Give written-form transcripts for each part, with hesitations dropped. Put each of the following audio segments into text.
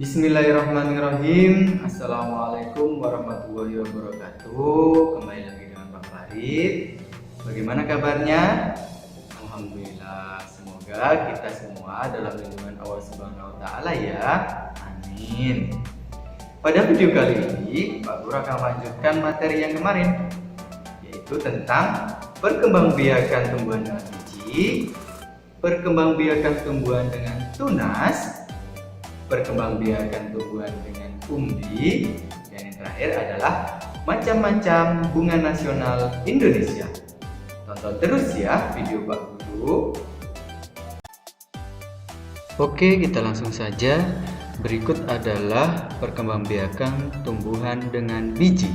Bismillahirrahmanirrahim. Assalamualaikum warahmatullahi wabarakatuh. Kembali lagi dengan Pak Farid. Bagaimana kabarnya? Alhamdulillah. Semoga kita semua dalam lindungan Allah Subhanahu wa taala ya. Amin. Pada video kali ini, Pak Guru akan melanjutkan materi yang kemarin, yaitu tentang perkembangbiakan tumbuhan dengan biji, perkembangbiakan tumbuhan dengan tunas, perkembangbiakan tumbuhan dengan umbi, dan yang terakhir adalah macam-macam bunga nasional Indonesia. Tonton terus ya video Pak Guru. Oke, kita langsung saja. Berikut adalah perkembangbiakan tumbuhan dengan biji.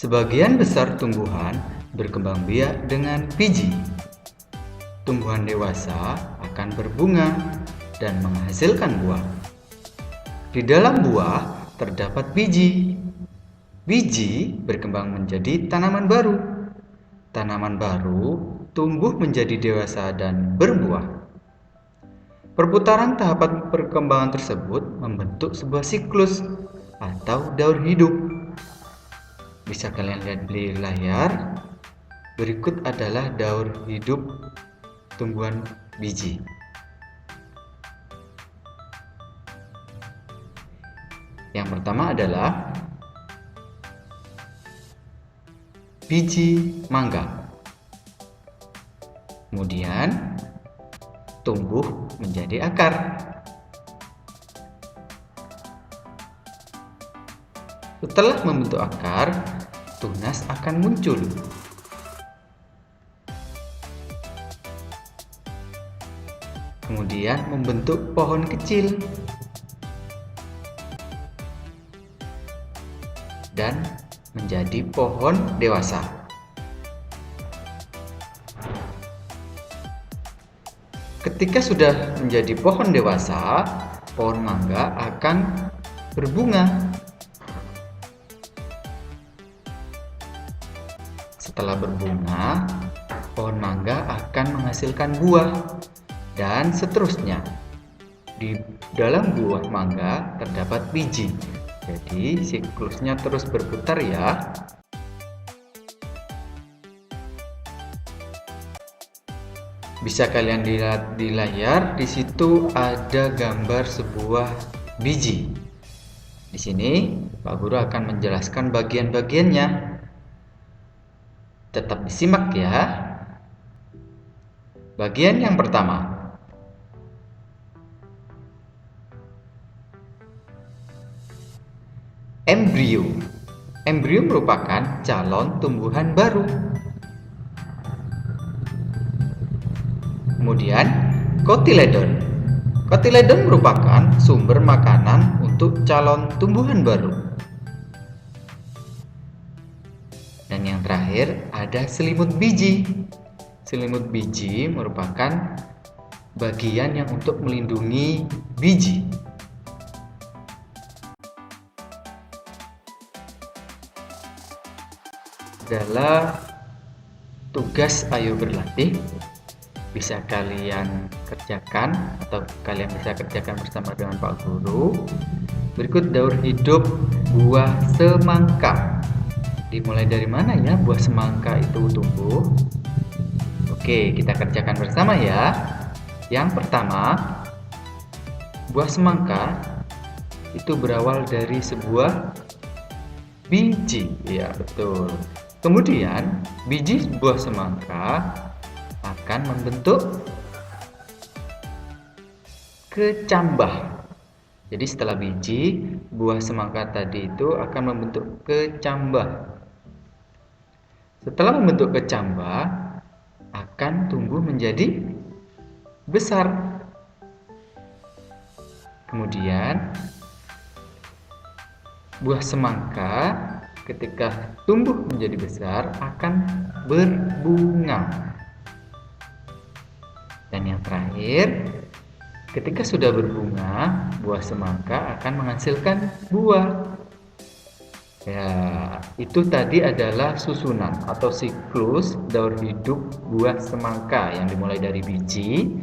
Sebagian besar tumbuhan berkembang biak dengan biji. Tumbuhan dewasa akan berbunga dan menghasilkan buah. Di dalam buah terdapat biji. Biji berkembang menjadi tanaman baru. Tanaman baru tumbuh menjadi dewasa dan berbuah. Perputaran tahapan perkembangan tersebut membentuk sebuah siklus atau daur hidup. Bisa kalian lihat di layar. Berikut adalah daur hidup tumbuhan biji. Yang pertama adalah biji mangga. Kemudian tumbuh menjadi akar. Setelah membentuk akar, tunas akan muncul. Kemudian membentuk pohon kecil dan menjadi pohon dewasa. Ketika sudah menjadi pohon dewasa, pohon mangga akan berbunga. Setelah berbunga, pohon mangga akan menghasilkan buah dan seterusnya. Di dalam buah mangga terdapat biji. Jadi siklusnya terus berputar ya. Bisa kalian lihat di layar, di situ ada gambar sebuah biji. Di sini Pak Guru akan menjelaskan bagian-bagiannya. Tetap disimak ya. Bagian yang pertama, embrio. Embrio merupakan calon tumbuhan baru. Kemudian kotiledon. Kotiledon merupakan sumber makanan untuk calon tumbuhan baru. Dan yang terakhir ada selimut biji. Selimut biji merupakan bagian yang untuk melindungi biji. Adalah tugas ayo berlatih, bisa kalian kerjakan atau kalian bisa kerjakan bersama dengan Pak Guru. Berikut daur hidup buah semangka. Dimulai dari mana ya buah semangka itu tumbuh? Oke, kita kerjakan bersama ya. Yang pertama, buah semangka itu berawal dari sebuah biji. Ya, betul. Kemudian biji buah semangka akan membentuk kecambah. Jadi setelah biji, buah semangka tadi itu akan membentuk kecambah. Setelah membentuk kecambah, akan tumbuh menjadi besar. Kemudian buah semangka ketika tumbuh menjadi besar akan berbunga. Dan yang terakhir, ketika sudah berbunga, buah semangka akan menghasilkan buah. Ya, itu tadi adalah susunan atau siklus daur hidup buah semangka yang dimulai dari biji,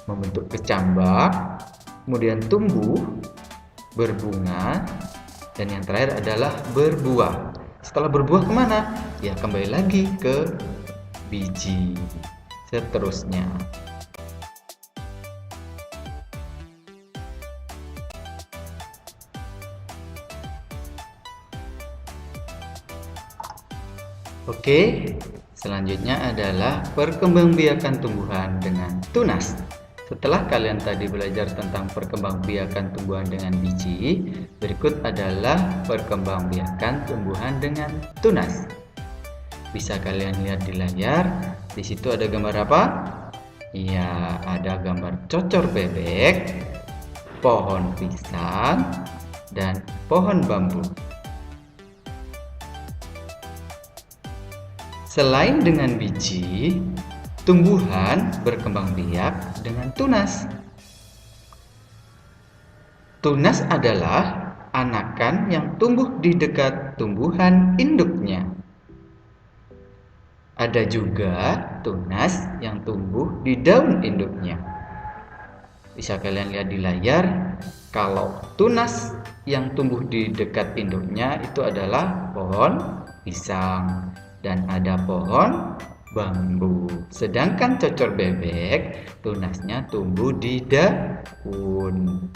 membentuk kecambah, kemudian tumbuh, berbunga, dan yang terakhir adalah berbuah. Setelah berbuah kemana? Ya kembali lagi ke biji. Seterusnya. Oke, selanjutnya adalah perkembangbiakan tumbuhan dengan tunas. Setelah kalian tadi belajar tentang perkembangbiakan tumbuhan dengan biji, berikut adalah perkembangbiakan tumbuhan dengan tunas. Bisa kalian lihat di layar. Di situ ada gambar apa? Ya, ada gambar cocor bebek, pohon pisang, dan pohon bambu. Selain dengan biji, tumbuhan berkembang biak dengan tunas. Tunas adalah anakan yang tumbuh di dekat tumbuhan induknya. Ada juga tunas yang tumbuh di daun induknya. Bisa kalian lihat di layar, kalau tunas yang tumbuh di dekat induknya itu adalah pohon pisang dan ada pohon bambu. Sedangkan cocor bebek tunasnya tumbuh di daun.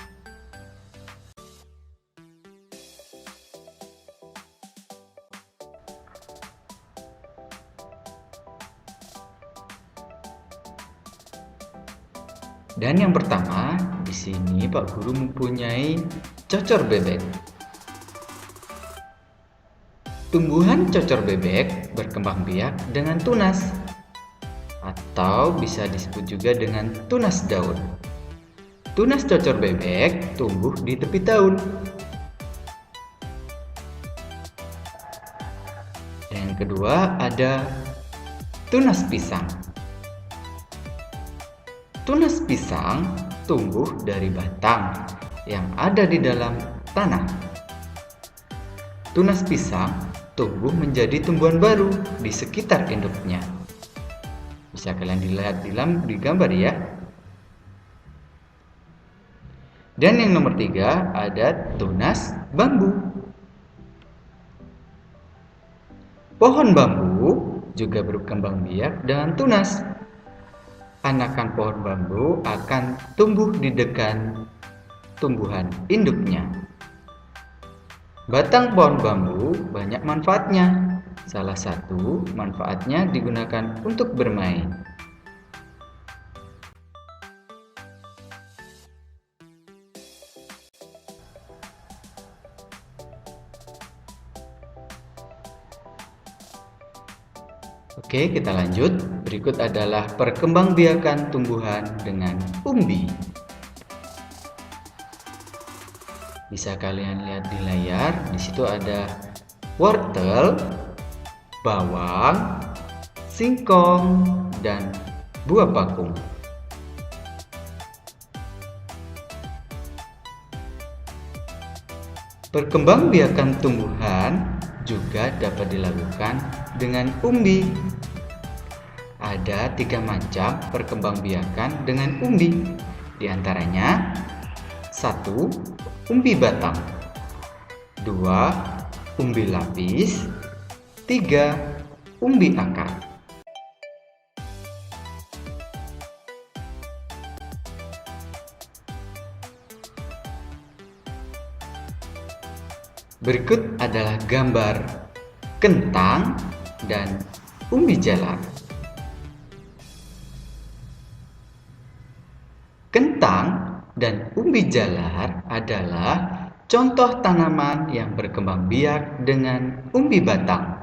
Dan yang pertama, di sini Pak Guru mempunyai cocor bebek. Tumbuhan cocor bebek berkembang biak dengan tunas, atau bisa disebut juga dengan tunas daun. Tunas cocor bebek tumbuh di tepi daun. Dan yang kedua ada tunas pisang. Tunas pisang tumbuh dari batang yang ada di dalam tanah. Tunas pisang tumbuh menjadi tumbuhan baru di sekitar induknya. Bisa kalian dilihat di gambar ya. Dan yang nomor 3 ada tunas bambu. Pohon bambu juga berkembang biak dengan tunas. Anakan pohon bambu akan tumbuh di dekat tumbuhan induknya. Batang pohon bambu banyak manfaatnya. Salah satu manfaatnya digunakan untuk bermain. Oke, kita lanjut. Berikut adalah perkembangbiakan tumbuhan dengan umbi. Bisa kalian lihat di layar, di situ ada wortel, bawang, singkong, dan buah bakung. Perkembangbiakan tumbuhan juga dapat dilakukan dengan umbi. Ada 3 macam perkembangbiakan dengan umbi. Di antaranya 1. Umbi batang, 2. Umbi lapis, 3. Umbi akar. Berikut adalah gambar kentang dan umbi jalar. Kentang dan umbi jalar adalah contoh tanaman yang berkembang biak dengan umbi batang.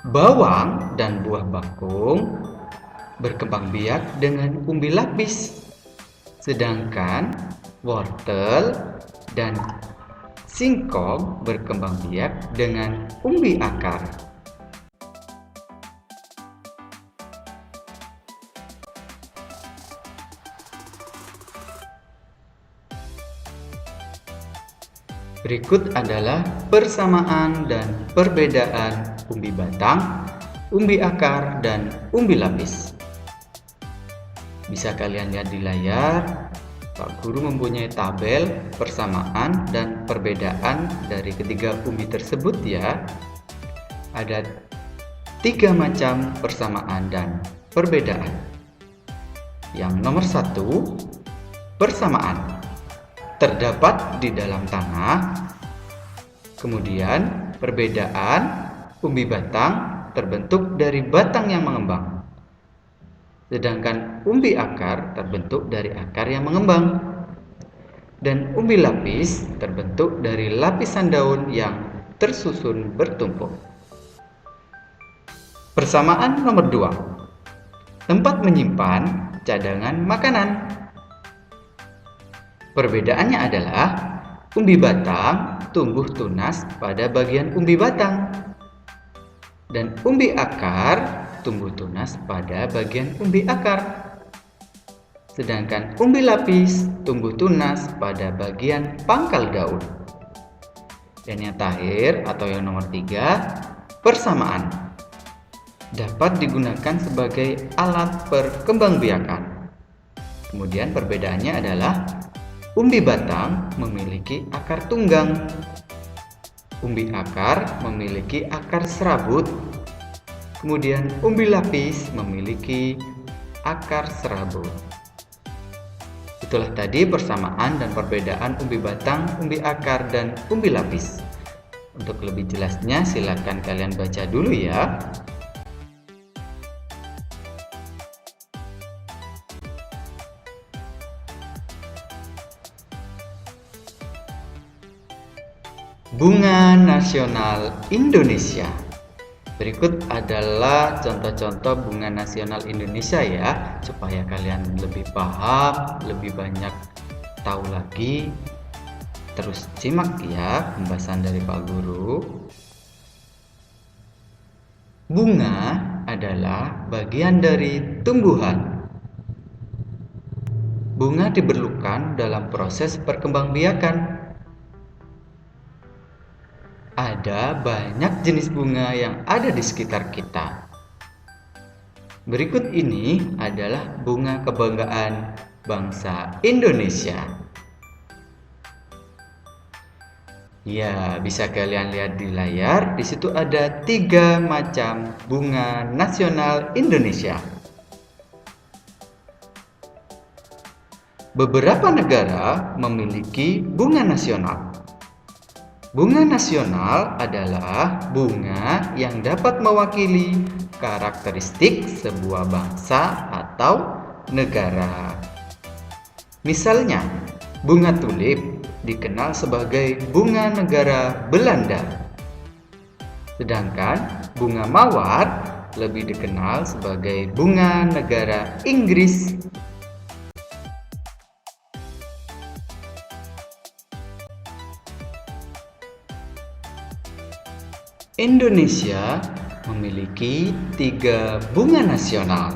Bawang dan buah bakung berkembang biak dengan umbi lapis, sedangkan wortel dan singkong berkembang biak dengan umbi akar. Berikut adalah persamaan dan perbedaan umbi batang, umbi akar, dan umbi lapis. Bisa kalian lihat di layar, Pak Guru mempunyai tabel persamaan dan perbedaan dari ketiga umbi tersebut ya. Ada 3 macam persamaan dan perbedaan. Yang nomor 1, persamaan. Terdapat di dalam tanah. Kemudian perbedaan, umbi batang terbentuk dari batang yang mengembang. Sedangkan umbi akar terbentuk dari akar yang mengembang. Dan umbi lapis terbentuk dari lapisan daun yang tersusun bertumpuk. Persamaan nomor 2. Tempat menyimpan cadangan makanan. Perbedaannya adalah umbi batang tumbuh tunas pada bagian umbi batang dan umbi akar tumbuh tunas pada bagian umbi akar. Sedangkan umbi lapis tumbuh tunas pada bagian pangkal daun. Dan yang terakhir atau yang nomor 3, persamaan. Dapat digunakan sebagai alat perkembangbiakan. Kemudian perbedaannya adalah umbi batang memiliki akar tunggang. Umbi akar memiliki akar serabut. Kemudian umbi lapis memiliki akar serabut. Itulah tadi persamaan dan perbedaan umbi batang, umbi akar, dan umbi lapis. Untuk lebih jelasnya silakan kalian baca dulu ya. Bunga nasional Indonesia. Berikut adalah contoh-contoh bunga nasional Indonesia ya, supaya kalian lebih paham, lebih banyak tahu lagi. Terus simak ya pembahasan dari Pak Guru. Bunga adalah bagian dari tumbuhan. Bunga diperlukan dalam proses perkembangbiakan. Ada banyak jenis bunga yang ada di sekitar kita. Berikut ini adalah bunga kebanggaan bangsa Indonesia. Ya, bisa kalian lihat di layar. Di situ ada 3 macam bunga nasional Indonesia. Beberapa negara memiliki bunga nasional. Bunga nasional adalah bunga yang dapat mewakili karakteristik sebuah bangsa atau negara. Misalnya, bunga tulip dikenal sebagai bunga negara Belanda. Sedangkan bunga mawar lebih dikenal sebagai bunga negara Inggris. Indonesia memiliki 3 bunga nasional.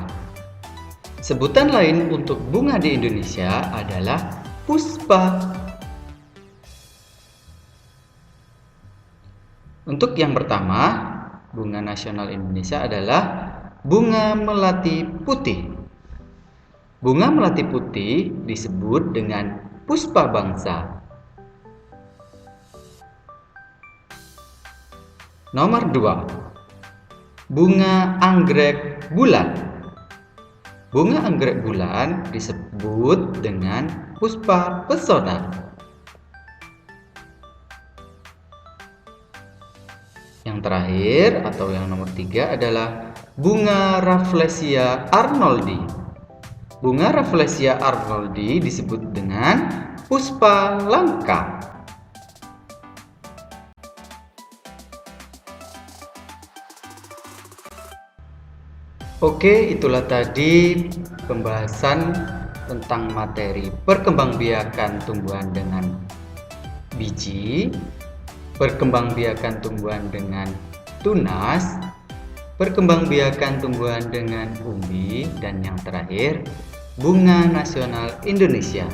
Sebutan lain untuk bunga di Indonesia adalah puspa. Untuk yang pertama, bunga nasional Indonesia adalah bunga melati putih. Bunga melati putih disebut dengan puspa bangsa. Nomor 2, bunga anggrek bulan. Bunga anggrek bulan disebut dengan puspa pesona. Yang terakhir atau yang nomor 3 adalah bunga Rafflesia arnoldi. Bunga Rafflesia arnoldi disebut dengan puspa langka. Oke, itulah tadi pembahasan tentang materi perkembangbiakan tumbuhan dengan biji, perkembangbiakan tumbuhan dengan tunas, perkembangbiakan tumbuhan dengan umbi, dan yang terakhir, bunga nasional Indonesia.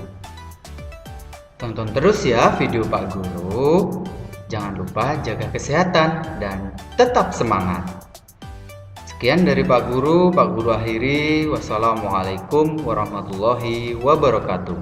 Tonton terus ya video Pak Guru. Jangan lupa jaga kesehatan dan tetap semangat. Sekian dari Pak Guru akhiri. Wassalamualaikum warahmatullahi wabarakatuh.